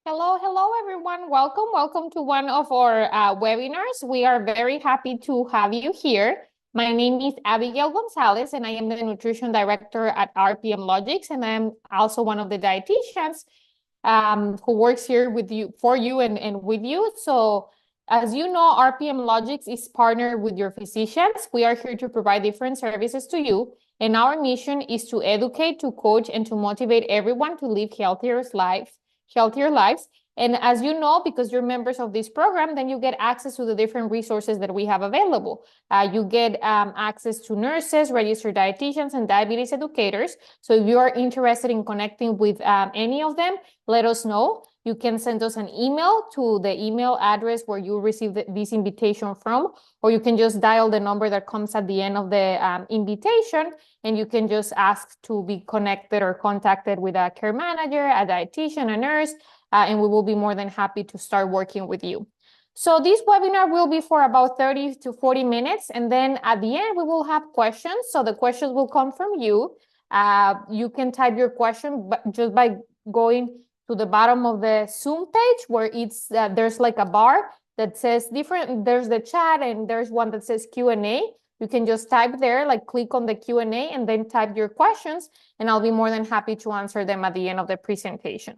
Hello, everyone. Welcome to one of our webinars. We are very happy to have you here. My name is Abigail Gonzalez, and I am the Nutrition Director at RPM Logix, and I'm also one of the dietitians who works here with you, for you, and with you. So, as you know, RPM Logix is partnered with your physicians. We are here to provide different services to you, and our mission is to educate, to coach, and to motivate everyone to live healthier lives. And as you know, because you're members of this program, then you get access to the different resources that we have available. You get access to nurses, registered dietitians, and diabetes educators. So if you are interested in connecting with any of them, let us know. You can send us an email to the email address where you received this invitation from, or you can just dial the number that comes at the end of the invitation, and you can just ask to be connected or contacted with a care manager, a dietitian, a nurse, and we will be more than happy to start working with you. So this webinar will be for about 30 to 40 minutes, and then at the end, we will have questions. So the questions will come from you. You can type your question just by going to the bottom of the Zoom page where it's there's like a bar that says there's the chat and there's one that says Q&A. You can just type there, like click on the Q&A and then type your questions, and I'll be more than happy to answer them at the end of the presentation.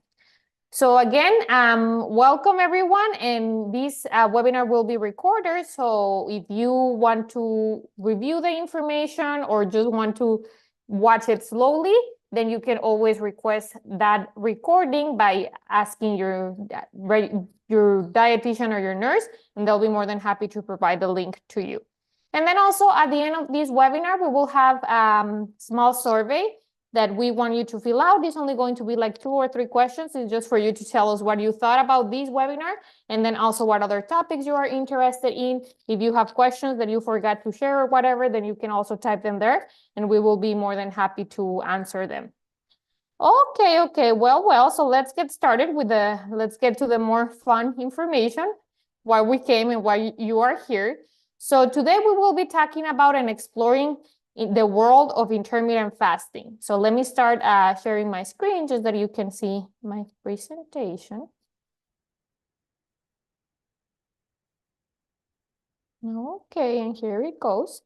So again, welcome everyone, and this webinar will be recorded. So if you want to review the information or just want to watch it slowly, then you can always request that recording by asking your dietitian or your nurse, and they'll be more than happy to provide the link to you. And then also at the end of this webinar, we will have a small survey that we want you to fill out. It's only going to be like 2 or 3 questions. It's just for you to tell us what you thought about this webinar, and then also what other topics you are interested in. If you have questions that you forgot to share or whatever, then you can also type them there, and we will be more than happy to answer them. Okay. Well, so let's get started with let's get to the more fun information, why we came and why you are here. So today we will be talking about and exploring in the world of intermittent fasting. So let me start sharing my screen just that you can see my presentation. Okay, and here it goes.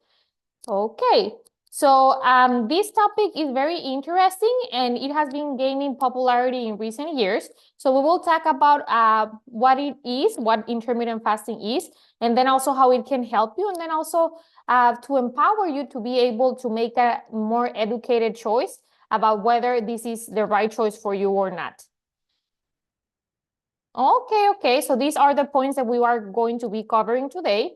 Okay, so this topic is very interesting and it has been gaining popularity in recent years. So we will talk about what it is, what intermittent fasting is, and then also how it can help you, and then also to empower you to be able to make a more educated choice about whether this is the right choice for you or not. Okay, so these are the points that we are going to be covering today.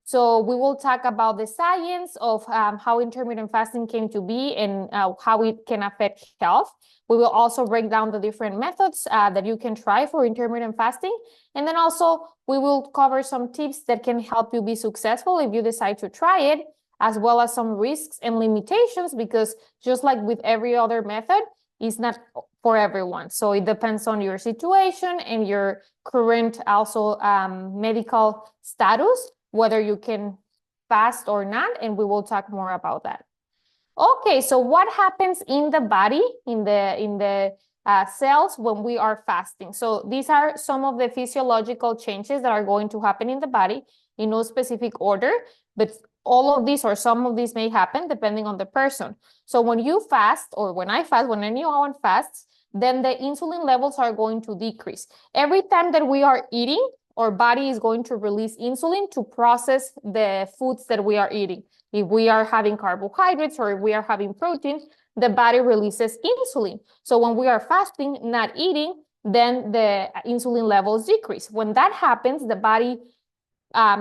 So we will talk about the science of how intermittent fasting came to be and how it can affect health. We will also break down the different methods that you can try for intermittent fasting. And then also we will cover some tips that can help you be successful if you decide to try it, as well as some risks and limitations, because just like with every other method, it's not for everyone. So it depends on your situation and your current also medical status, whether you can fast or not, and we will talk more about that. Okay, so what happens in the body, in the cells when we are fasting? So these are some of the physiological changes that are going to happen in the body in no specific order, but all of these or some of these may happen depending on the person. So when you fast, or when I fast, when anyone fasts, then the insulin levels are going to decrease. Every time that we are eating, our body is going to release insulin to process the foods that we are eating. If we are having carbohydrates or if we are having protein, the body releases insulin. So when we are fasting, not eating, then the insulin levels decrease. When that happens, the body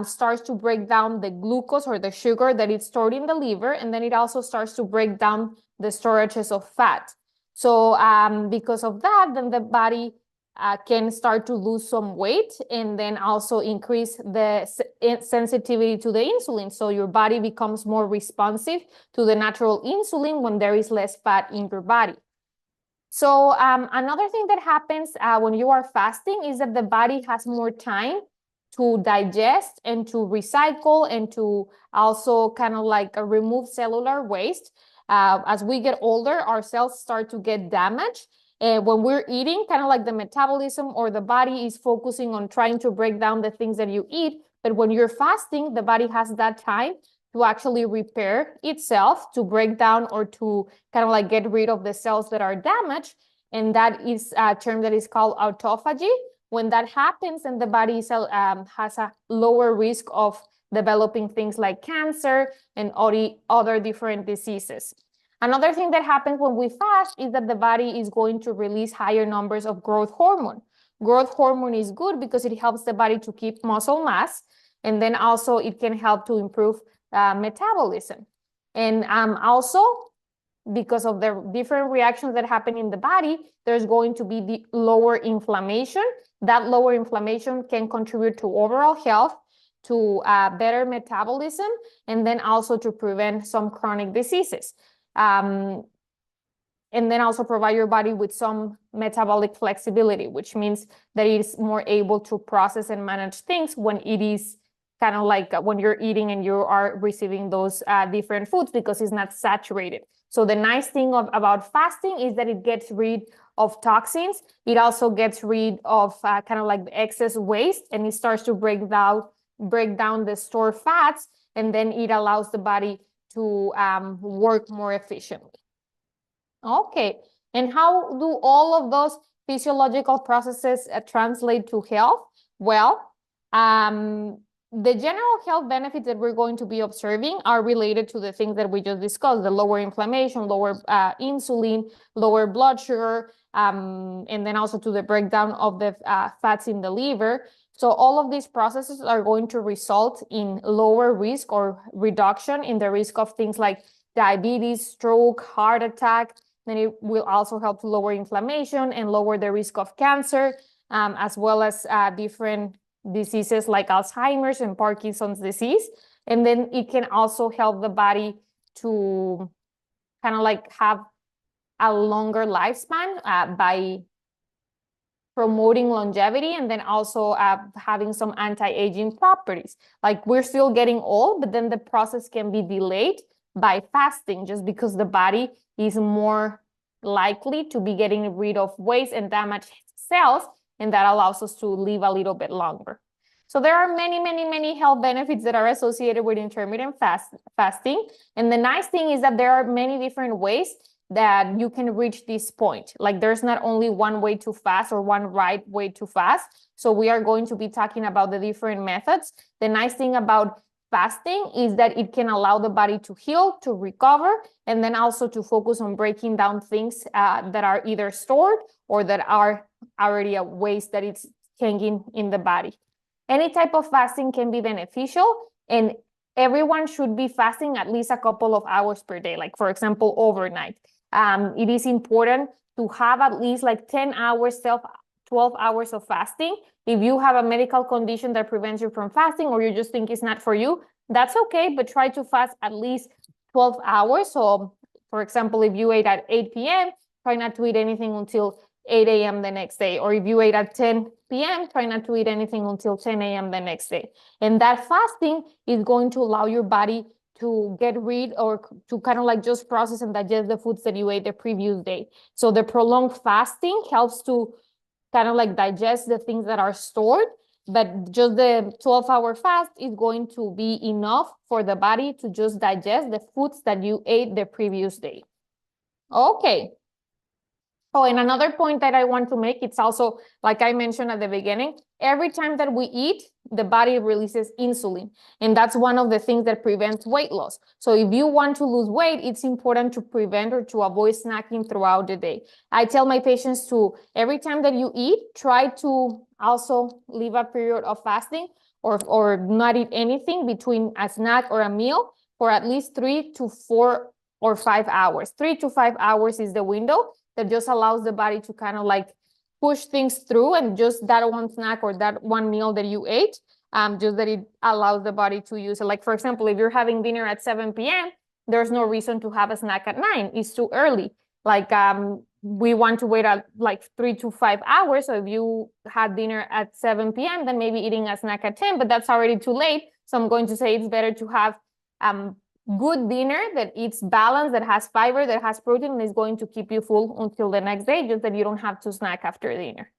starts to break down the glucose or the sugar that is stored in the liver, and then it also starts to break down the storages of fat. So because of that, then the body can start to lose some weight and then also increase the sensitivity to the insulin. So your body becomes more responsive to the natural insulin when there is less fat in your body. So another thing that happens when you are fasting is that the body has more time to digest and to recycle and to also kind of like remove cellular waste. As we get older, our cells start to get damaged. when we're eating, kind of like the metabolism or the body is focusing on trying to break down the things that you eat. But when you're fasting, the body has that time to actually repair itself, to break down or to kind of like get rid of the cells that are damaged. And that is a term that is called autophagy. When that happens, and the body has a lower risk of developing things like cancer and other different diseases. Another thing that happens when we fast is that the body is going to release higher numbers of growth hormone. Growth hormone is good because it helps the body to keep muscle mass, and then also it can help to improve metabolism. And also, because of the different reactions that happen in the body, there's going to be the lower inflammation. That lower inflammation can contribute to overall health, to better metabolism, and then also to prevent some chronic diseases. And then also provide your body with some metabolic flexibility, which means that it is more able to process and manage things when it is kind of like when you're eating and you are receiving those different foods, because it's not saturated. So the nice thing about fasting is that it gets rid of toxins. It also gets rid of kind of like the excess waste, and it starts to break down the stored fats, and then it allows the body to work more efficiently. Okay, and how do all of those physiological processes translate to health? Well, the general health benefits that we're going to be observing are related to the things that we just discussed: the lower inflammation, lower insulin, lower blood sugar, and then also to the breakdown of the fats in the liver. So all of these processes are going to result in lower risk or reduction in the risk of things like diabetes, stroke, heart attack. Then it will also help to lower inflammation and lower the risk of cancer, as well as different diseases like Alzheimer's and Parkinson's disease. And then it can also help the body to kind of like have a longer lifespan by promoting longevity, and then also having some anti-aging properties. Like, we're still getting old, but then the process can be delayed by fasting, just because the body is more likely to be getting rid of waste and damaged cells, and that allows us to live a little bit longer. So there are many health benefits that are associated with intermittent fasting. And the nice thing is that there are many different ways that you can reach this point. Like, there's not only one way to fast or one right way to fast. So we are going to be talking about the different methods. The nice thing about fasting is that it can allow the body to heal, to recover, and then also to focus on breaking down things that are either stored or that are already a waste that it's hanging in the body. Any type of fasting can be beneficial, and everyone should be fasting at least a couple of hours per day, like, for example, overnight. It is important to have at least like 10 hours, 12 hours of fasting. If you have a medical condition that prevents you from fasting, or you just think it's not for you, that's okay, but try to fast at least 12 hours. So, for example, if you ate at 8 p.m., try not to eat anything until 8 a.m. the next day. Or if you ate at 10 p.m., try not to eat anything until 10 a.m. the next day. And that fasting is going to allow your body to get rid, or to kind of like just process and digest the foods that you ate the previous day. So the prolonged fasting helps to kind of like digest the things that are stored, but just the 12-hour fast is going to be enough for the body to just digest the foods that you ate the previous day. Okay. Oh, and another point that I want to make, it's also, like I mentioned at the beginning, every time that we eat, the body releases insulin. And that's one of the things that prevents weight loss. So if you want to lose weight, it's important to prevent or to avoid snacking throughout the day. I tell my patients to, every time that you eat, try to also leave a period of fasting, or not eat anything between a snack or a meal for at least 3 to 4 or 5 hours. 3 to 5 hours is the window that just allows the body to kind of like push things through, and just that one snack or that one meal that you ate, just that it allows the body to use it. Like, for example, if you're having dinner at 7 p.m., there's no reason to have a snack at 9. It's too early. Like, we want to wait at like 3 to 5 hours. So if you had dinner at 7 p.m., then maybe eating a snack at 10, but that's already too late. So I'm going to say it's better to have good dinner that eats balanced, that has fiber, that has protein, and is going to keep you full until the next day, just that you don't have to snack after dinner.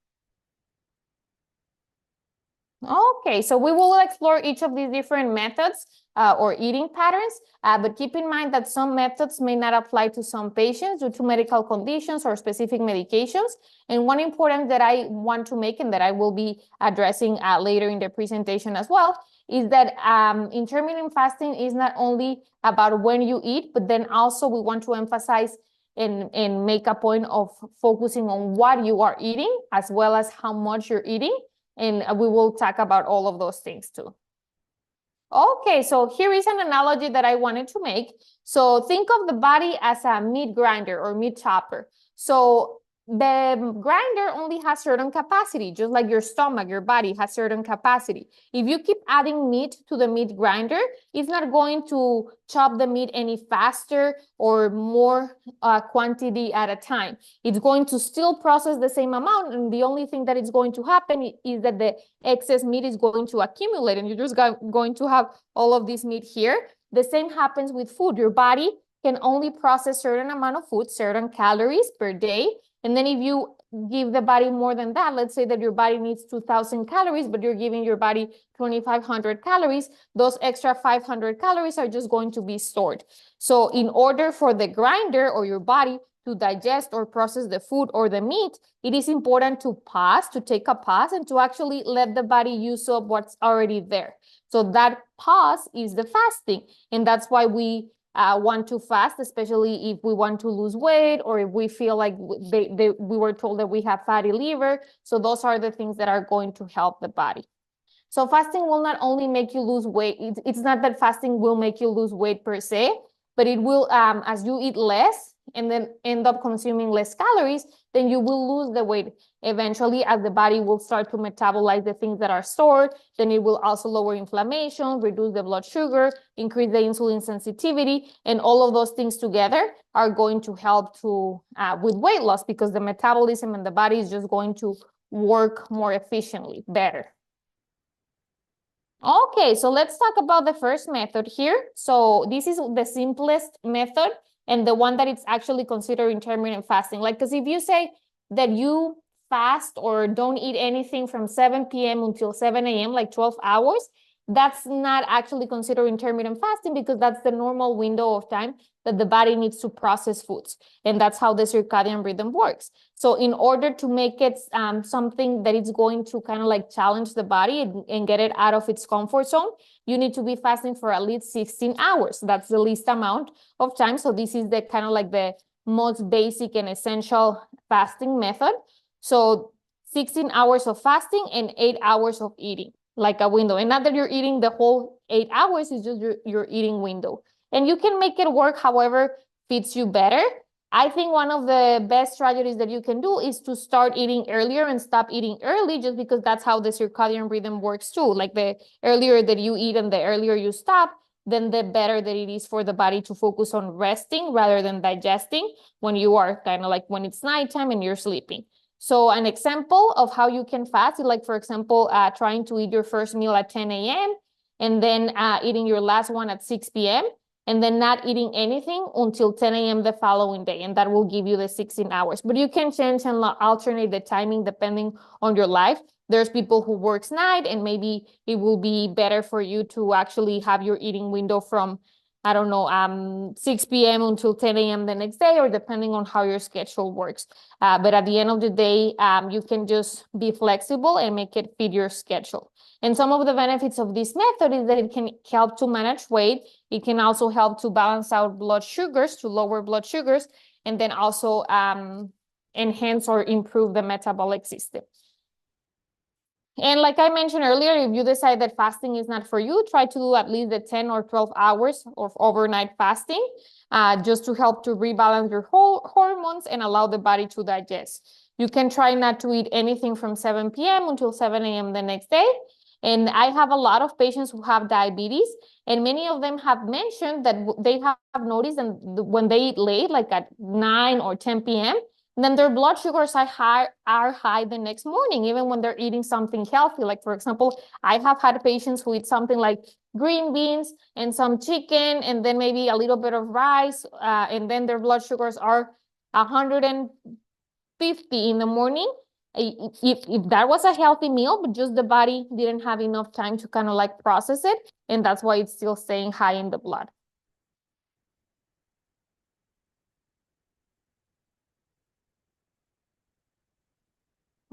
Okay, so we will explore each of these different methods or eating patterns, but keep in mind that some methods may not apply to some patients due to medical conditions or specific medications. And one important that I want to make and that I will be addressing later in the presentation as well is that intermittent fasting is not only about when you eat, but then also we want to emphasize and make a point of focusing on what you are eating as well as how much you're eating. And we will talk about all of those things too. Okay, so here is an analogy that I wanted to make. So think of the body as a meat grinder or meat chopper. So the grinder only has certain capacity, just like your stomach, your body has certain capacity. If you keep adding meat to the meat grinder, it's not going to chop the meat any faster or more quantity at a time. It's going to still process the same amount, and the only thing that is going to happen is that the excess meat is going to accumulate, and you're just going to have all of this meat here. The same happens with food. Your body can only process certain amount of food, certain calories per day. And then if you give the body more than that, let's say that your body needs 2,000 calories, but you're giving your body 2,500 calories, those extra 500 calories are just going to be stored. So in order for the grinder or your body to digest or process the food or the meat, it is important to pause, to take a pause, and to actually let the body use up what's already there. So that pause is the fasting. And that's why we want to fast, especially if we want to lose weight or if we feel like we were told that we have fatty liver. So those are the things that are going to help the body. So fasting will not only make you lose weight. It's not that fasting will make you lose weight per se, but it will, as you eat less and then end up consuming less calories, then you will lose the weight eventually as the body will start to metabolize the things that are stored. Then it will also lower inflammation, reduce the blood sugar, increase the insulin sensitivity, and all of those things together are going to help to with weight loss because the metabolism in the body is just going to work more efficiently, better. Okay, so let's talk about the first method here. So this is the simplest method and the one that it's actually considered intermittent fasting. Like, because if you say that you fast or don't eat anything from 7 p.m. until 7 a.m., like 12 hours, that's not actually considered intermittent fasting because that's the normal window of time that the body needs to process foods. And that's how the circadian rhythm works. So in order to make it something that it's going to kind of like challenge the body and get it out of its comfort zone, you need to be fasting for at least 16 hours. That's the least amount of time. So this is the kind of like the most basic and essential fasting method. So 16 hours of fasting and 8 hours of eating, like a window. And not that you're eating the whole 8 hours, it's just your eating window. And you can make it work however fits you better. I think one of the best strategies that you can do is to start eating earlier and stop eating early, just because that's how the circadian rhythm works too. Like the earlier that you eat and the earlier you stop, then the better that it is for the body to focus on resting rather than digesting when you are kind of like when it's nighttime and you're sleeping. So an example of how you can fast is like, for example, trying to eat your first meal at 10 a.m. and then eating your last one at 6 p.m. and then not eating anything until 10 a.m. the following day. And that will give you the 16 hours. But you can change and alternate the timing depending on your life. There's people who works night and maybe it will be better for you to actually have your eating window from, I don't know, 6 p.m. until 10 a.m. the next day, or depending on how your schedule works. But at the end of the day, you can just be flexible and make it fit your schedule. And some of the benefits of this method is that it can help to manage weight. It can also help to balance out blood sugars, to lower blood sugars, and then also enhance or improve the metabolic system. And like I mentioned earlier, if you decide that fasting is not for you, try to do at least the 10 or 12 hours of overnight fasting, just to help to rebalance your hormones and allow the body to digest. You can try not to eat anything from 7 p.m. until 7 a.m. the next day. And I have a lot of patients who have diabetes, and many of them have mentioned that they have noticed that when they eat late, like at 9 or 10 p.m., then their blood sugars are high the next morning, even when they're eating something healthy. Like, for example, I have had patients who eat something like green beans and some chicken, and then maybe a little bit of rice, and then their blood sugars are 150 in the morning. If that was a healthy meal, but just the body didn't have enough time to kind of like process it, and that's why it's still staying high in the blood.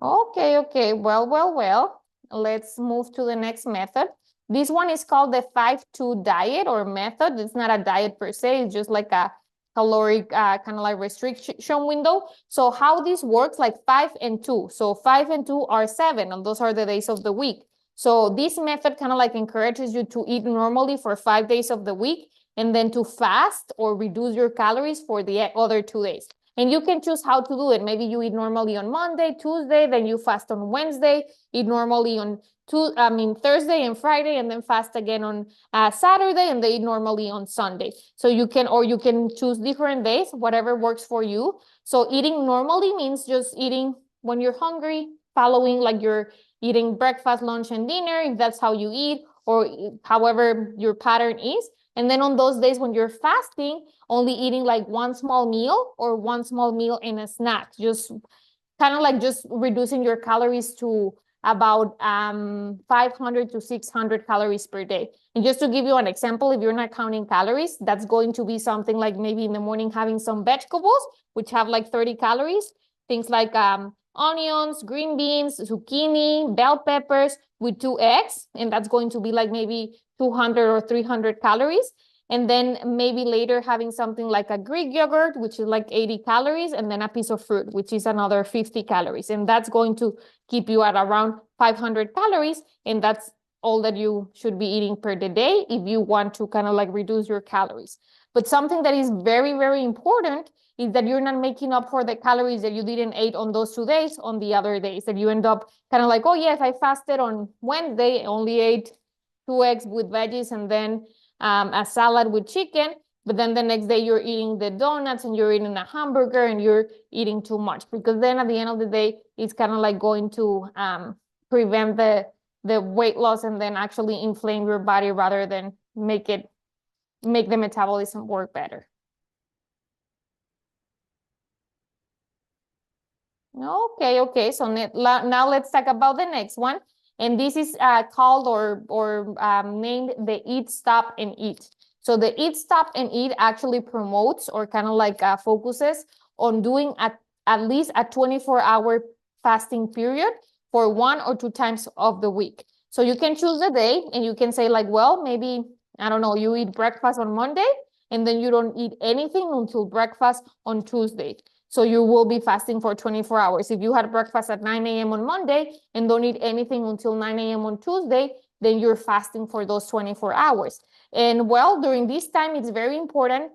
Okay. Well. Let's move to the next method. This one is called the 5-2 diet or method. It's not a diet per se. It's just like a caloric kind of like restriction window. So how this works, like 5 and 2. So 5 and 2 are 7, and those are the days of the week. So this method kind of like encourages you to eat normally for 5 days of the week, and then to fast or reduce your calories for the other 2 days. And you can choose how to do it. Maybe you eat normally on Monday, Tuesday, then you fast on Wednesday, eat normally on Thursday and Friday, and then fast again on Saturday, and they eat normally on Sunday. So you can choose different days, whatever works for you. So eating normally means just eating when you're hungry, following like you're eating breakfast, lunch, and dinner, if that's how you eat, or however your pattern is. And then on those days when you're fasting, only eating like one small meal or one small meal and a snack, just kind of like just reducing your calories to about 500 to 600 calories per day. And just to give you an example, if you're not counting calories, that's going to be something like maybe in the morning having some vegetables, which have like 30 calories, things like onions, green beans, zucchini, bell peppers with 2 eggs, and that's going to be like maybe 200 or 300 calories. And then maybe later having something like a Greek yogurt, which is like 80 calories, and then a piece of fruit, which is another 50 calories. And that's going to keep you at around 500 calories. And that's all that you should be eating per day if you want to kind of like reduce your calories. But something that is very, very important is that you're not making up for the calories that you didn't eat on those 2 days on the other days, that you end up kind of like, oh yes, I fasted on Wednesday, only ate 2 eggs with veggies and then a salad with chicken, but then the next day you're eating the donuts and you're eating a hamburger and you're eating too much, because then at the end of the day, it's kind of like going to prevent the weight loss and then actually inflame your body rather than make the metabolism work better. Okay. So now let's talk about the next one. And this is called or named the Eat, Stop, and Eat. So the Eat, Stop, and Eat actually promotes or kind of like focuses on doing at least a 24-hour fasting period for 1 or 2 times of the week. So you can choose the day and you can say like, well, maybe, I don't know, you eat breakfast on Monday and then you don't eat anything until breakfast on Tuesday. So you will be fasting for 24 hours. If you had breakfast at 9 a.m. on Monday and don't eat anything until 9 a.m. on Tuesday, then you're fasting for those 24 hours. And well, during this time, it's very important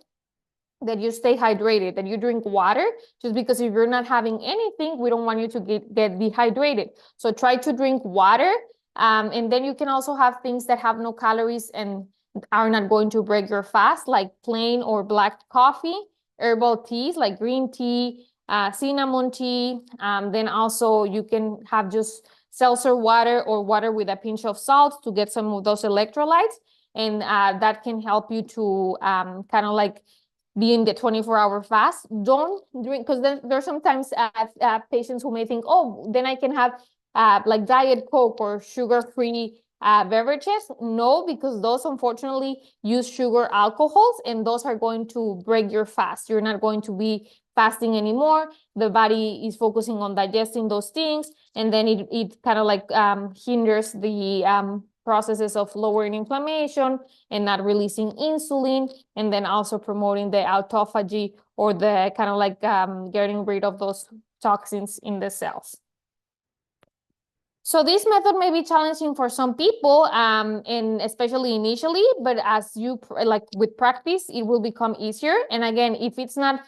that you stay hydrated, that you drink water, just because if you're not having anything, we don't want you to get dehydrated. So try to drink water. And then you can also have things that have no calories and are not going to break your fast, like plain or black coffee, herbal teas like green tea, cinnamon tea. Then also you can have just seltzer water or water with a pinch of salt to get some of those electrolytes. And that can help you to kind of like be in the 24-hour fast. Don't drink, because then there's sometimes patients who may think, oh, then I can have like Diet Coke or sugar-free beverages. No, because those unfortunately use sugar alcohols, and those are going to break your fast. You're not going to be fasting anymore. The body is focusing on digesting those things, and then it kind of like hinders the processes of lowering inflammation and not releasing insulin, and then also promoting the autophagy or the kind of like getting rid of those toxins in the cells. So this method may be challenging for some people, and especially initially, but as you like with practice, it will become easier. And again, if it's not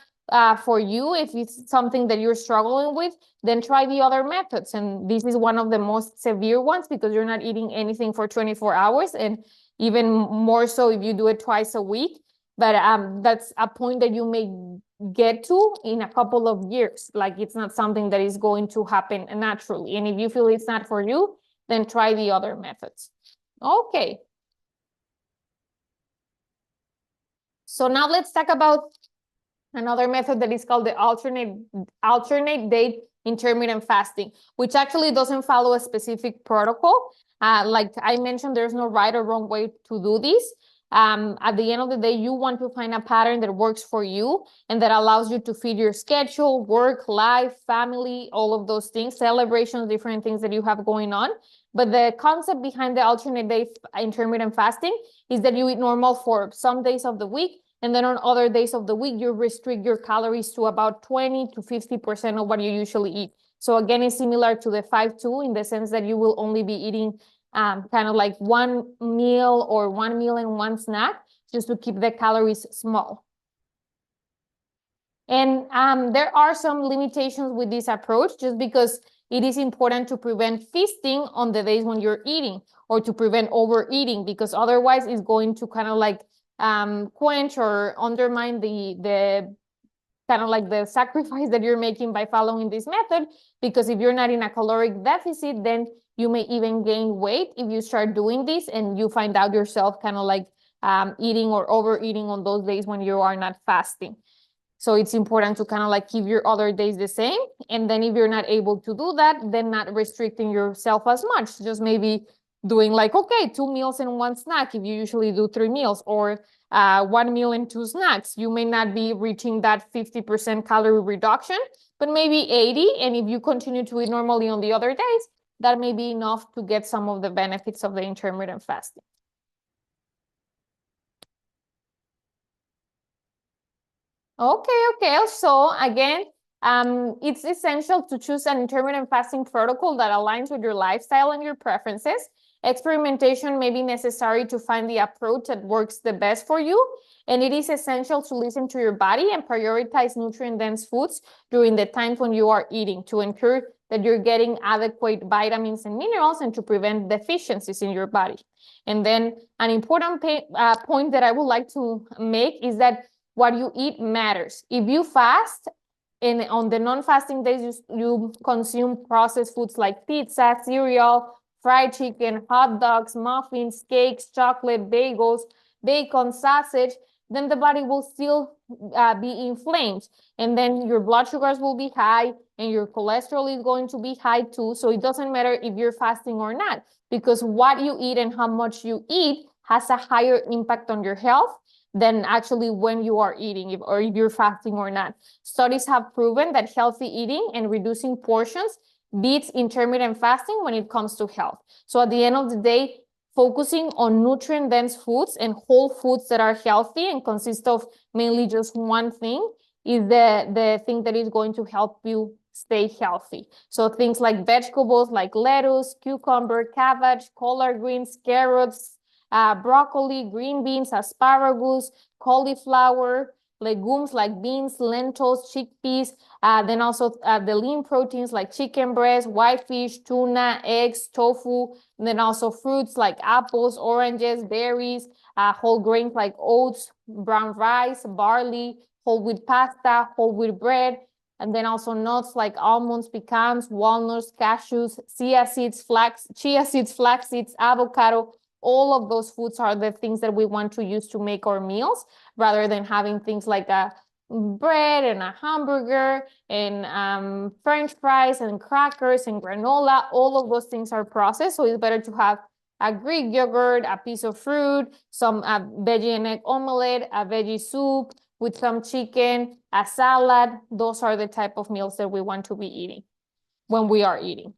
for you, if it's something that you're struggling with, then try the other methods. And this is one of the most severe ones because you're not eating anything for 24 hours. And even more so if you do it twice a week, But that's a point that you may get to in a couple of years. Like it's not something that is going to happen naturally. And if you feel it's not for you, then try the other methods. Okay. So now let's talk about another method that is called the alternate date intermittent fasting, which actually doesn't follow a specific protocol. Like I mentioned, there's no right or wrong way to do this. At the end of the day, you want to find a pattern that works for you and that allows you to feed your schedule, work, life, family, all of those things, celebrations, different things that you have going on. But the concept behind the alternate day intermittent fasting is that you eat normal for some days of the week, and then on other days of the week, you restrict your calories to about 20 to 50% of what you usually eat. So again, it's similar to the 5-2 in the sense that you will only be eating kind of like one meal or 1 meal and one snack just to keep the calories small. And there are some limitations with this approach just because it is important to prevent feasting on the days when you're eating or to prevent overeating, because otherwise it's going to kind of like quench or undermine the kind of like the sacrifice that you're making by following this method. Because if you're not in a caloric deficit, then you may even gain weight if you start doing this and you find out yourself kind of like eating or overeating on those days when you are not fasting. So it's important to kind of like keep your other days the same. And then if you're not able to do that, then not restricting yourself as much, just maybe doing like, okay, 2 meals and 1 snack if you usually do 3 meals, or 1 meal and 2 snacks. You may not be reaching that 50% calorie reduction, but maybe 80. And if you continue to eat normally on the other days, that may be enough to get some of the benefits of the intermittent fasting. Okay. So again, it's essential to choose an intermittent fasting protocol that aligns with your lifestyle and your preferences. Experimentation may be necessary to find the approach that works the best for you. And it is essential to listen to your body and prioritize nutrient-dense foods during the times when you are eating to ensure that you're getting adequate vitamins and minerals and to prevent deficiencies in your body. And then an important point that I would like to make is that what you eat matters. If you fast, and on the non-fasting days, you consume processed foods like pizza, cereal, fried chicken, hot dogs, muffins, cakes, chocolate, bagels, bacon, sausage, then the body will still be inflamed. And then your blood sugars will be high and your cholesterol is going to be high too. So it doesn't matter if you're fasting or not, because what you eat and how much you eat has a higher impact on your health than actually when you are eating, if you're fasting or not. Studies have proven that healthy eating and reducing portions beats intermittent fasting when it comes to health. So at the end of the day, focusing on nutrient-dense foods and whole foods that are healthy and consist of mainly just one thing is the thing that is going to help you stay healthy. So things like vegetables like lettuce, cucumber, cabbage, collard greens, carrots, broccoli, green beans, asparagus, cauliflower, legumes like beans, lentils, chickpeas, then also the lean proteins like chicken breast, whitefish, tuna, eggs, tofu, and then also fruits like apples, oranges, berries, whole grains like oats, brown rice, barley, whole wheat pasta, whole wheat bread, and then also nuts like almonds, pecans, walnuts, cashews, chia seeds, flax seeds, avocado. All of those foods are the things that we want to use to make our meals, rather than having things like a bread and a hamburger and French fries and crackers and granola. All of those things are processed, so it's better to have a Greek yogurt, a piece of fruit, some veggie and egg omelette, a veggie soup with some chicken, a salad. Those are the type of meals that we want to be eating when we are eating.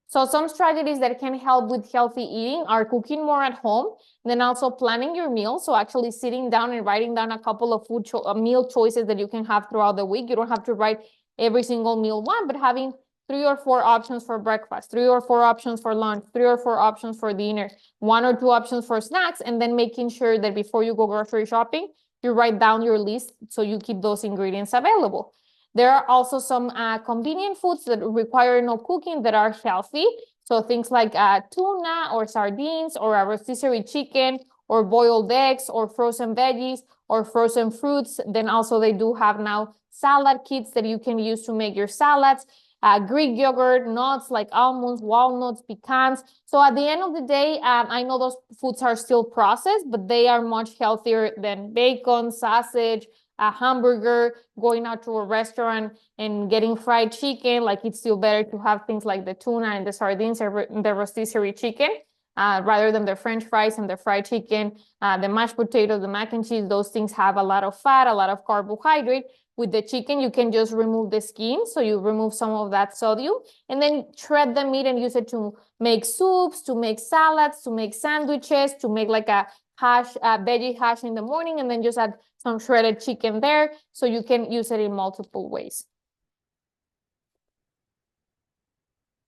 So some strategies that can help with healthy eating are cooking more at home, then also planning your meals. So actually sitting down and writing down a couple of meal choices that you can have throughout the week. You don't have to write every single meal one, but having 3 or 4 options for breakfast, 3 or 4 options for lunch, 3 or 4 options for dinner, 1 or 2 options for snacks, and then making sure that before you go grocery shopping, you write down your list so you keep those ingredients available. There are also some convenient foods that require no cooking that are healthy. So things like tuna or sardines or a rotisserie chicken or boiled eggs, or frozen veggies, or frozen fruits. Then also they do have now salad kits that you can use to make your salads. Greek yogurt, nuts like almonds, walnuts, pecans. So at the end of the day, I know those foods are still processed, but they are much healthier than bacon, sausage, a hamburger, going out to a restaurant and getting fried chicken. Like, it's still better to have things like the tuna and the sardines and the rotisserie chicken, rather than the French fries and the fried chicken, the mashed potatoes, the mac and cheese. Those things have a lot of fat, a lot of carbohydrate. With the chicken, you can just remove the skin, so you remove some of that sodium, and then shred the meat and use it to make soups, to make salads, to make sandwiches, to make like a veggie hash in the morning, and then just add some shredded chicken there, so you can use it in multiple ways.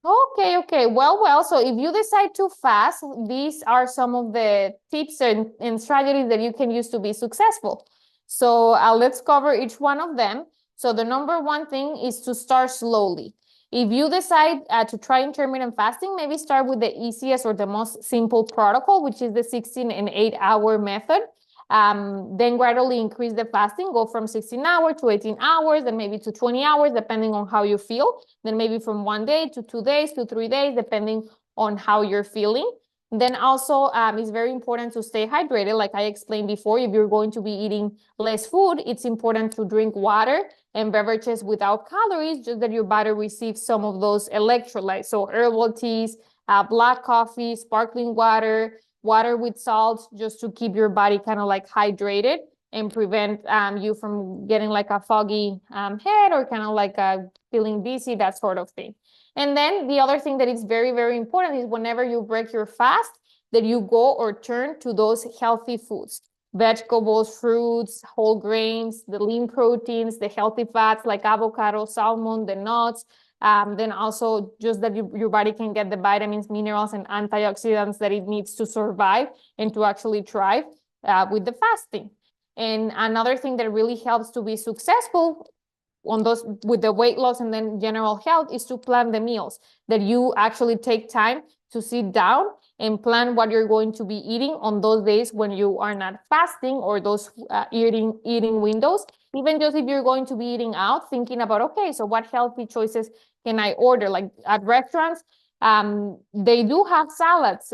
Okay. Well. So if you decide to fast, these are some of the tips and strategies that you can use to be successful. So let's cover each one of them. So the number one thing is to start slowly. If you decide to try intermittent fasting, maybe start with the easiest or the most simple protocol, which is the 16 and 8-hour method. Then gradually increase the fasting, go from 16 hours to 18 hours, then maybe to 20 hours, depending on how you feel. Then maybe from 1 day to 2 days to 3 days, depending on how you're feeling. Then also, it's very important to stay hydrated. Like I explained before, if you're going to be eating less food, it's important to drink water and beverages without calories, just that your body receives some of those electrolytes. So herbal teas, black coffee, sparkling water with salt, just to keep your body kind of like hydrated and prevent you from getting like a foggy head, or kind of like feeling dizzy, that sort of thing. And then the other thing that is very, very important is whenever you break your fast, that you go or turn to those healthy foods, vegetables, fruits, whole grains, the lean proteins, the healthy fats like avocado, salmon, the nuts. Then also just that your body can get the vitamins, minerals, and antioxidants that it needs to survive and to actually thrive with the fasting. And another thing that really helps to be successful on those with the weight loss and then general health is to plan the meals, that you actually take time to sit down and plan what you're going to be eating on those days when you are not fasting, or those eating windows. Even just if you're going to be eating out, thinking about, okay, so what healthy choices can I order? Like at restaurants, they do have salads,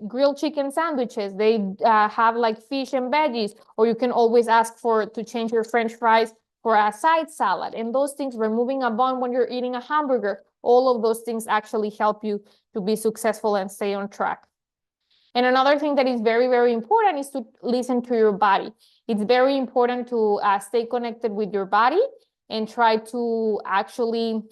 grilled chicken sandwiches. They have like fish and veggies, or you can always ask to change your French fries for a side salad. And those things, removing a bun when you're eating a hamburger, all of those things actually help you to be successful and stay on track. And another thing that is very, very important is to listen to your body. It's very important to stay connected with your body and try to actually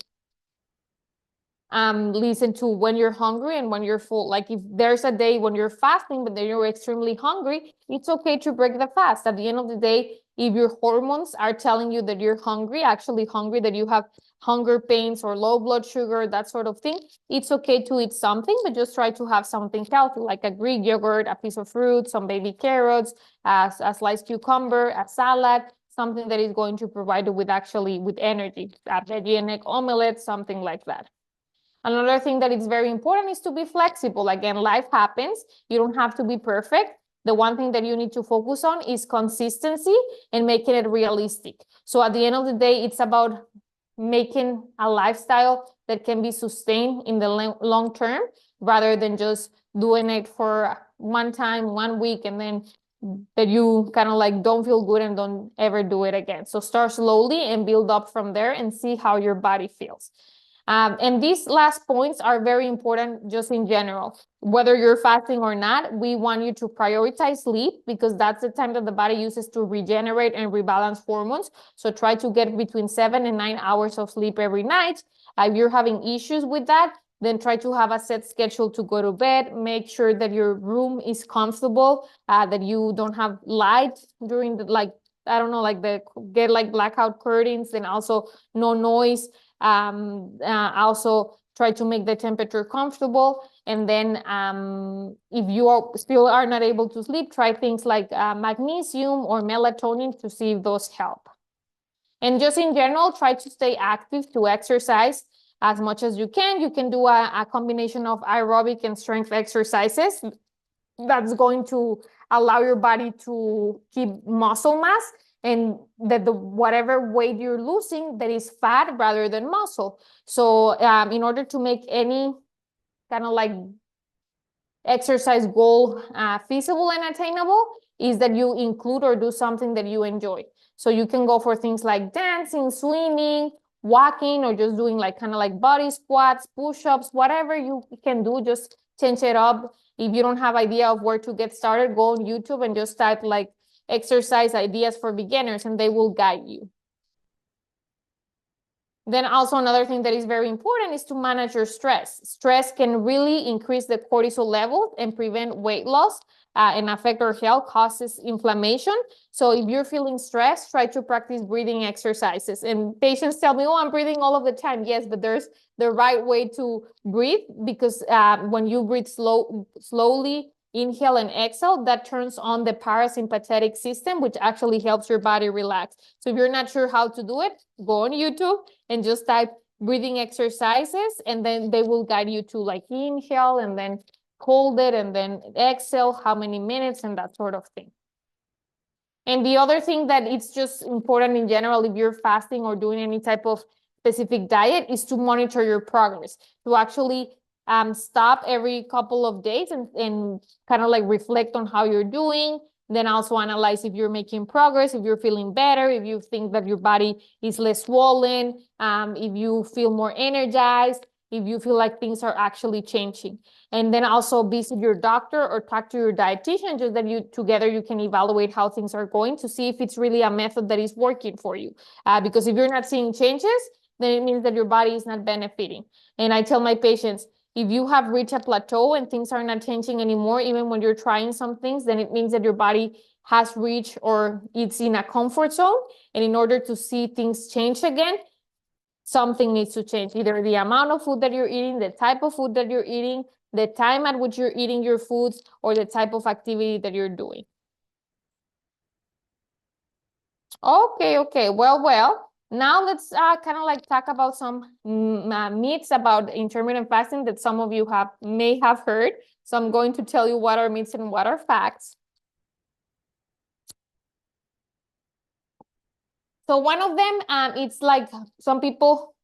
listen to when you're hungry and when you're full. Like if there's a day when you're fasting, but then you're extremely hungry, it's okay to break the fast. At the end of the day, if your hormones are telling you that you're hungry, actually hungry, that you have hunger pains or low blood sugar, that sort of thing, it's okay to eat something, but just try to have something healthy, like a Greek yogurt, a piece of fruit, some baby carrots, a sliced cucumber, a salad, something that is going to provide you with energy, a veggie and egg omelette, something like that. Another thing that is very important is to be flexible. Again, life happens. You don't have to be perfect. The one thing that you need to focus on is consistency and making it realistic. So at the end of the day, it's about making a lifestyle that can be sustained in the long term, rather than just doing it for one time, 1 week, and then that you kind of like don't feel good and don't ever do it again. So start slowly and build up from there and see how your body feels. And these last points are very important just in general. Whether you're fasting or not, we want you to prioritize sleep, because that's the time that the body uses to regenerate and rebalance hormones. So try to get between 7 and 9 hours of sleep every night. If you're having issues with that, then try to have a set schedule to go to bed. Make sure that your room is comfortable, that you don't have light during the, get like blackout curtains, and also no noise. Also try to make the temperature comfortable. And then if you still are not able to sleep, try things like magnesium or melatonin to see if those help. And just in general, try to stay active, to exercise as much as you can. You can do a combination of aerobic and strength exercises. that's going to allow your body to keep muscle mass, and that the whatever weight you're losing, that is fat rather than muscle. So in order to make any kind of like exercise goal feasible and attainable, is that you include or do something that you enjoy. So you can go for things like dancing, swimming, walking, or just doing like kind of like body squats, push-ups, whatever you can do, just change it up. If you don't have idea of where to get started, go on YouTube and just type like exercise ideas for beginners, and they will guide you. Then also another thing that is very important is to manage your stress. Stress can really increase the cortisol level and prevent weight loss and affect our health, causes inflammation. So if you're feeling stressed, try to practice breathing exercises. And patients tell me, oh, I'm breathing all of the time. Yes, but there's the right way to breathe, because when you breathe slowly, inhale and exhale, that turns on the parasympathetic system, which actually helps your body relax. So if you're not sure how to do it, go on YouTube and just type breathing exercises, and then they will guide you to like inhale and then hold it and then exhale, how many minutes, and that sort of thing. And the other thing that it's just important in general, if you're fasting or doing any type of specific diet, is to monitor your progress, to actually stop every couple of days and kind of like reflect on how you're doing. Then also analyze if you're making progress, if you're feeling better, if you think that your body is less swollen, if you feel more energized, if you feel like things are actually changing. And then also visit your doctor or talk to your dietitian, just that you together you can evaluate how things are going to see if it's really a method that is working for you. Because if you're not seeing changes, then it means that your body is not benefiting. And I tell my patients, if you have reached a plateau and things are not changing anymore, even when you're trying some things, then it means that your body has reached or it's in a comfort zone. And in order to see things change again, something needs to change. Either the amount of food that you're eating, the type of food that you're eating, the time at which you're eating your foods, or the type of activity that you're doing. Okay. Well. Now let's kind of like talk about some myths about intermittent fasting that some of you may have heard. So I'm going to tell you what are myths and what are facts. So one of them, it's like some people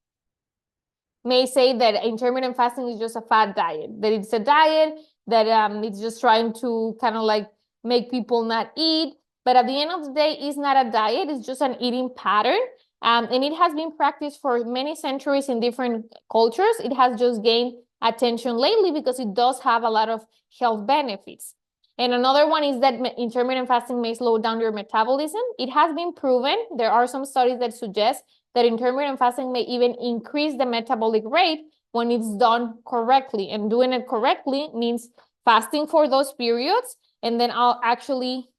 may say that intermittent fasting is just a fad diet, that it's a diet that it's just trying to kind of like make people not eat. But at the end of the day, it's not a diet, it's just an eating pattern. And it has been practiced for many centuries in different cultures. It has just gained attention lately because it does have a lot of health benefits. And another one is that intermittent fasting may slow down your metabolism. It has been proven. There are some studies that suggest that intermittent fasting may even increase the metabolic rate when it's done correctly. And doing it correctly means fasting for those periods and then actually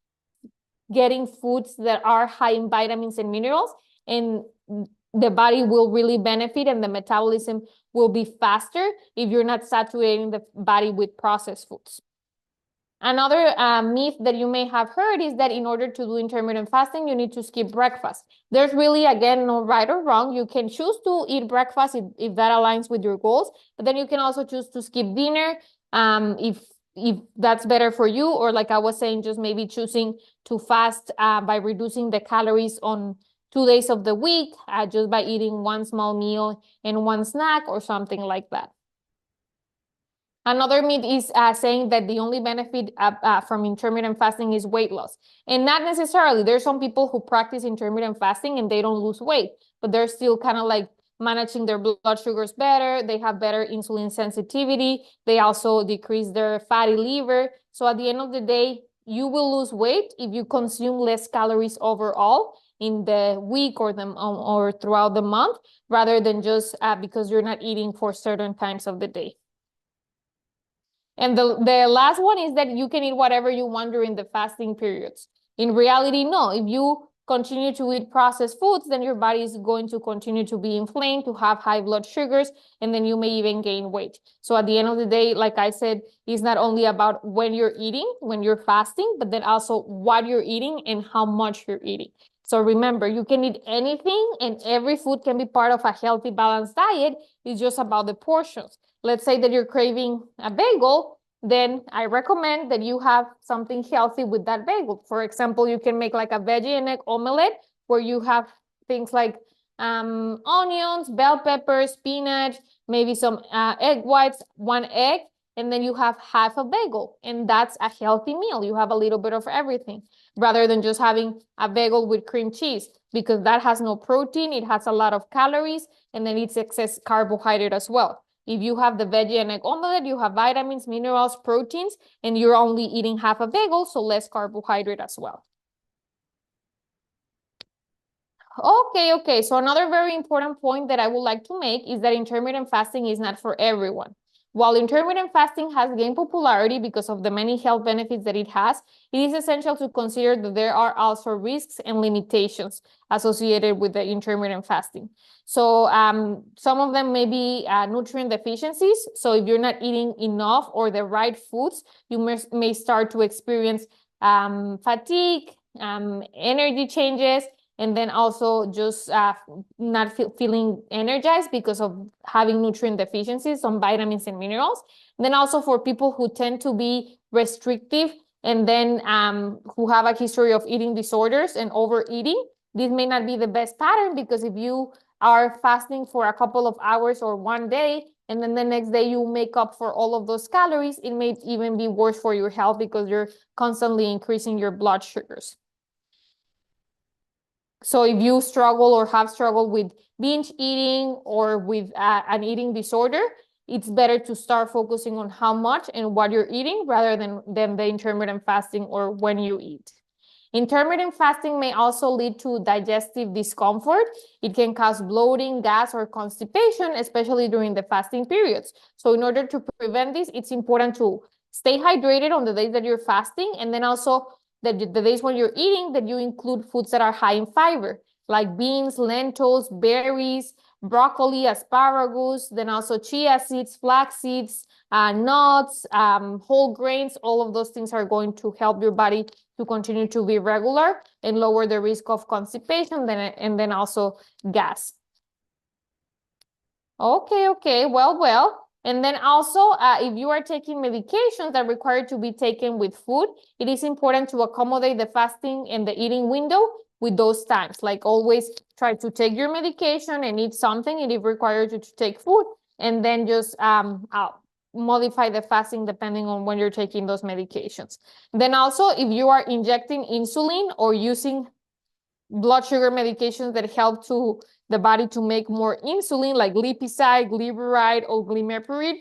getting foods that are high in vitamins and minerals, and the body will really benefit and the metabolism will be faster if you're not saturating the body with processed foods. Another myth that you may have heard is that in order to do intermittent fasting, you need to skip breakfast. There's really, again, no right or wrong. You can choose to eat breakfast if that aligns with your goals, but then you can also choose to skip dinner if that's better for you, or like I was saying, just maybe choosing to fast by reducing the calories on 2 days of the week, just by eating one small meal and one snack or something like that. Another myth is saying that the only benefit from intermittent fasting is weight loss. And not necessarily. There's some people who practice intermittent fasting and they don't lose weight, but they're still kind of like managing their blood sugars better. They have better insulin sensitivity. They also decrease their fatty liver. So at the end of the day, you will lose weight if you consume less calories overall in the week or throughout the month, rather than just because you're not eating for certain times of the day. And the last one is that you can eat whatever you want during the fasting periods. In reality, no. If you continue to eat processed foods, then your body is going to continue to be inflamed, to have high blood sugars, and then you may even gain weight. So at the end of the day, like I said, it's not only about when you're eating, when you're fasting, but then also what you're eating and how much you're eating. So remember, you can eat anything and every food can be part of a healthy, balanced diet. It's just about the portions. Let's say that you're craving a bagel. then I recommend that you have something healthy with that bagel. For example, you can make like a veggie and egg omelet where you have things like onions, bell peppers, spinach, maybe some egg whites, 1 egg, and then you have half a bagel. And that's a healthy meal. You have a little bit of everything rather than just having a bagel with cream cheese, because that has no protein, it has a lot of calories, and then it's excess carbohydrate as well. If you have the veggie and egg omelet, you have vitamins, minerals, proteins, and you're only eating half a bagel, so less carbohydrate as well. Okay. So another very important point that I would like to make is that intermittent fasting is not for everyone. While intermittent fasting has gained popularity because of the many health benefits that it has, it is essential to consider that there are also risks and limitations associated with the intermittent fasting. So some of them may be nutrient deficiencies. So if you're not eating enough or the right foods, you may start to experience fatigue, energy changes, and then also just not feeling energized because of having nutrient deficiencies on vitamins and minerals. And then also for people who tend to be restrictive and then who have a history of eating disorders and overeating, this may not be the best pattern, because if you are fasting for a couple of hours or 1 day, and then the next day you make up for all of those calories, it may even be worse for your health because you're constantly increasing your blood sugars. So if you struggle or have struggled with binge eating or with an eating disorder, it's better to start focusing on how much and what you're eating rather than the intermittent fasting or when you eat. Intermittent fasting may also lead to digestive discomfort. It can cause bloating, gas, or constipation, especially during the fasting periods. So in order to prevent this, it's important to stay hydrated on the days that you're fasting, and then also the days when you're eating, that you include foods that are high in fiber, like beans, lentils, berries, broccoli, asparagus, then also chia seeds, flax seeds, nuts, whole grains. All of those things are going to help your body to continue to be regular and lower the risk of constipation and then also gas. Okay, well. And then also, if you are taking medications that require to be taken with food, it is important to accommodate the fasting and the eating window with those times. Like always try to take your medication and eat something, and if required to take food, and then just modify the fasting depending on when you're taking those medications. Then also, if you are injecting insulin or using blood sugar medications that help to the body to make more insulin, like lipizide, glyburide, or glimepiride,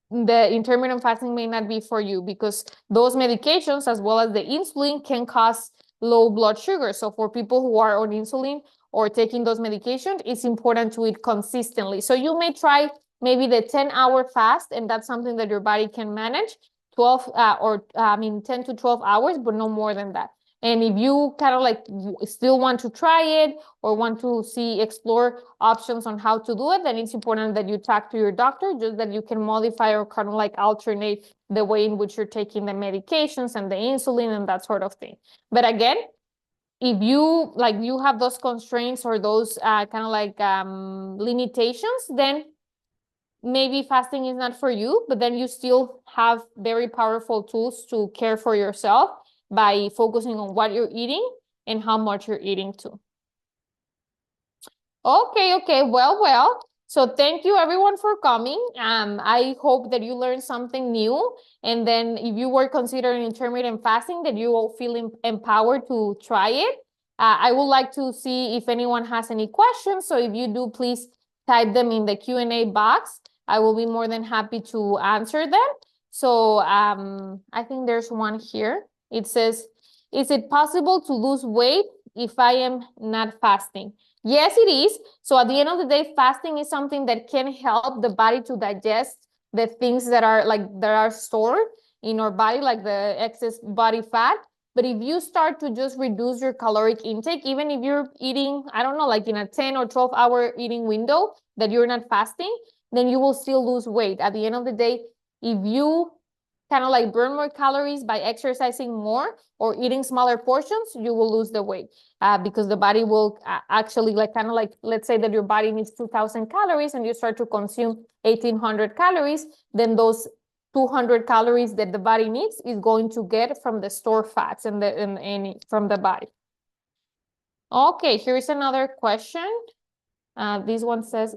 the intermittent fasting may not be for you, because those medications, as well as the insulin, can cause low blood sugar. So for people who are on insulin or taking those medications, it's important to eat consistently. So you may try maybe the 10-hour fast, and that's something that your body can manage, 10 to 12 hours, but no more than that. And if you kind of like still want to try it or want to explore options on how to do it, then it's important that you talk to your doctor, just that you can modify or kind of like alternate the way in which you're taking the medications and the insulin and that sort of thing. But again, if you have those constraints or those kind of like limitations, then maybe fasting is not for you, but then you still have very powerful tools to care for yourself by focusing on what you're eating and how much you're eating too. Okay, well. So thank you everyone for coming. I hope that you learned something new. And then if you were considering intermittent fasting, that you will feel empowered to try it. I would like to see if anyone has any questions. So if you do, please type them in the Q&A box. I will be more than happy to answer them. So I think there's one here. It says, is it possible to lose weight if I am not fasting? Yes, it is. So at the end of the day, fasting is something that can help the body to digest the things that are stored in our body, like the excess body fat. But if you start to just reduce your caloric intake, even if you're eating, I don't know, like in a 10 or 12-hour eating window that you're not fasting, then you will still lose weight. At the end of the day, if you kind of like burn more calories by exercising more or eating smaller portions, you will lose the weight because the body will actually let's say that your body needs 2,000 calories and you start to consume 1,800 calories, then those 200 calories that the body needs is going to get from the stored fats and from the body. Okay, here's another question. This one says,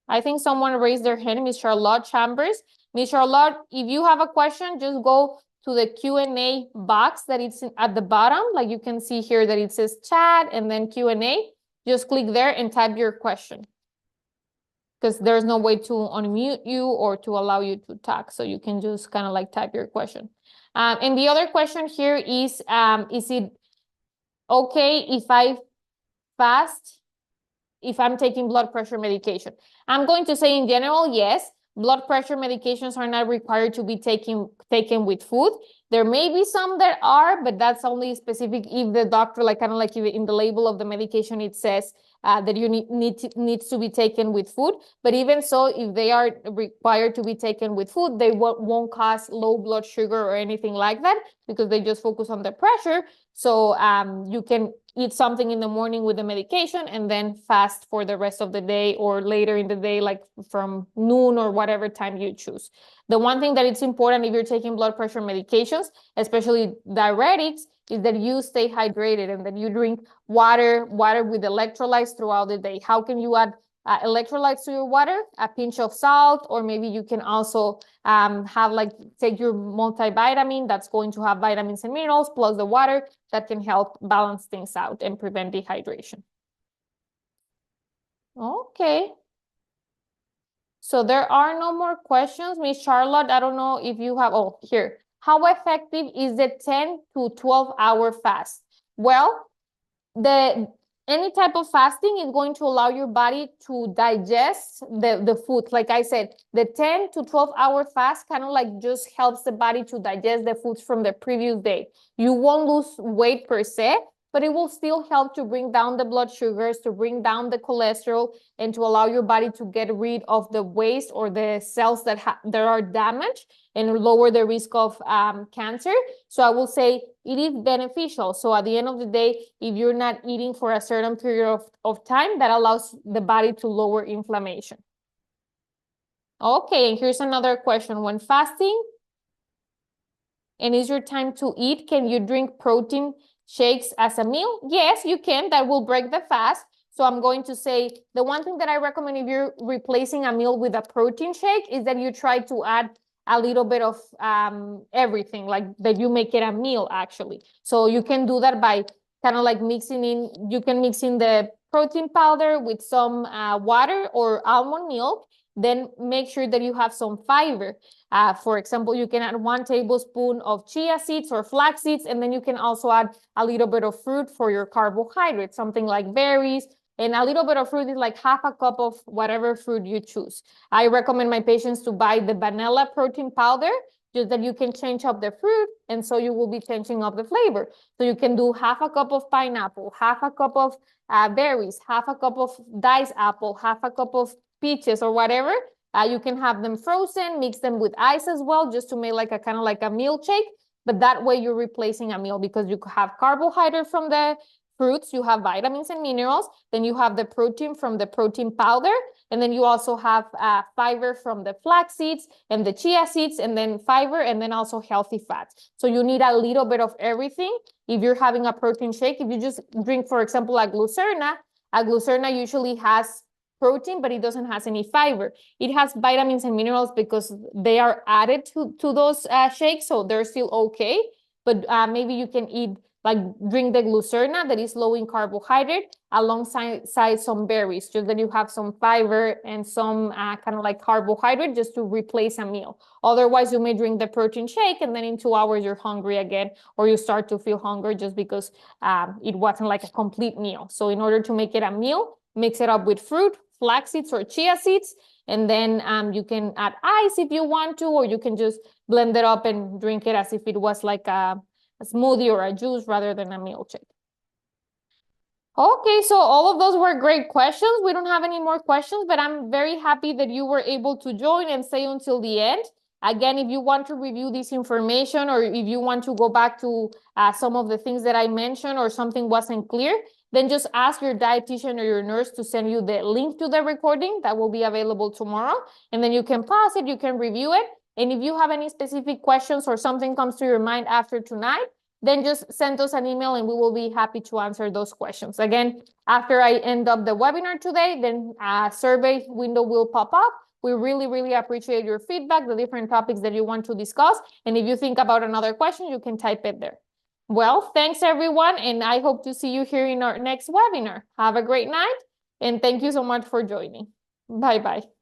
I think someone raised their hand, Miss Charlotte Chambers. Miss Charlotte, if you have a question, just go to the Q&A box that it's at the bottom. Like you can see here that it says chat and then Q&A. Just click there and type your question, because there's no way to unmute you or to allow you to talk. So you can just kind of like type your question. And the other question here is it okay if I fast if I'm taking blood pressure medication? I'm going to say in general, yes. Blood pressure medications are not required to be taken with food. There may be some that are, but that's only specific if the doctor, like kind of like in the label of the medication, it says that you needs to be taken with food. But even so, if they are required to be taken with food, they won't cause low blood sugar or anything like that, because they just focus on the pressure. So you can eat something in the morning with the medication and then fast for the rest of the day, or later in the day, like from noon or whatever time you choose. The one thing that it's important if you're taking blood pressure medications, especially diuretics, is that you stay hydrated and that you drink water with electrolytes throughout the day. How can you add electrolytes to your water? A pinch of salt, or maybe you can also take your multivitamin that's going to have vitamins and minerals plus the water that can help balance things out and prevent dehydration. Okay. So there are no more questions. Miss Charlotte, I don't know if you have, oh, here. How effective is the 10 to 12-hour fast? Well, any type of fasting is going to allow your body to digest the food. Like I said, the 10 to 12-hour fast kind of like just helps the body to digest the foods from the previous day. You won't lose weight per se, but it will still help to bring down the blood sugars, to bring down the cholesterol, and to allow your body to get rid of the waste or the cells that are damaged and lower the risk of cancer. So I will say it is beneficial. So at the end of the day, if you're not eating for a certain period of time, that allows the body to lower inflammation. Okay, and here's another question. When fasting and is your time to eat, can you drink protein shakes as a meal? Yes, you can. That will break the fast. So I'm going to say the one thing that I recommend if you're replacing a meal with a protein shake is that you try to add a little bit of everything, like that you make it a meal actually. So you can do that by kind of like mixing in, you can mix in the protein powder with some water or almond milk. Then make sure that you have some fiber. For example, you can add 1 tablespoon of chia seeds or flax seeds, and then you can also add a little bit of fruit for your carbohydrates, something like berries, and a little bit of fruit is like half a cup of whatever fruit you choose. I recommend my patients to buy the vanilla protein powder, just that you can change up the fruit, and so you will be changing up the flavor. So you can do half a cup of pineapple, half a cup of berries, half a cup of diced apple, half a cup of peaches or whatever. You can have them frozen, mix them with ice as well, just to make like a kind of like a milkshake. But that way you're replacing a meal, because you have carbohydrate from the fruits, you have vitamins and minerals, then you have the protein from the protein powder, and then you also have fiber from the flax seeds and the chia seeds, and then fiber, and then also healthy fats. So you need a little bit of everything. If you're having a protein shake, if you just drink, for example, a glucerna usually has protein, but it doesn't have any fiber. It has vitamins and minerals because they are added to those shakes, so they're still okay. But maybe you can drink the glucerna that is low in carbohydrate alongside some berries, just that you have some fiber and some kind of like carbohydrate just to replace a meal. Otherwise, you may drink the protein shake and then in 2 hours you're hungry again, or you start to feel hungry just because it wasn't like a complete meal. So in order to make it a meal, mix it up with fruit, flax seeds or chia seeds, and then you can add ice if you want to, or you can just blend it up and drink it as if it was like a smoothie or a juice rather than a milkshake. Okay, so all of those were great questions. We don't have any more questions, but I'm very happy that you were able to join and stay until the end. Again, if you want to review this information, or if you want to go back to some of the things that I mentioned, or something wasn't clear, then just ask your dietitian or your nurse to send you the link to the recording that will be available tomorrow. And then you can pause it, you can review it, And if you have any specific questions or something comes to your mind after tonight, then just send us an email and we will be happy to answer those questions. Again, after I end up the webinar today, then a survey window will pop up. We really, really appreciate your feedback, the different topics that you want to discuss. And if you think about another question, you can type it there. Well, thanks everyone. And I hope to see you here in our next webinar. Have a great night. And thank you so much for joining. Bye-bye.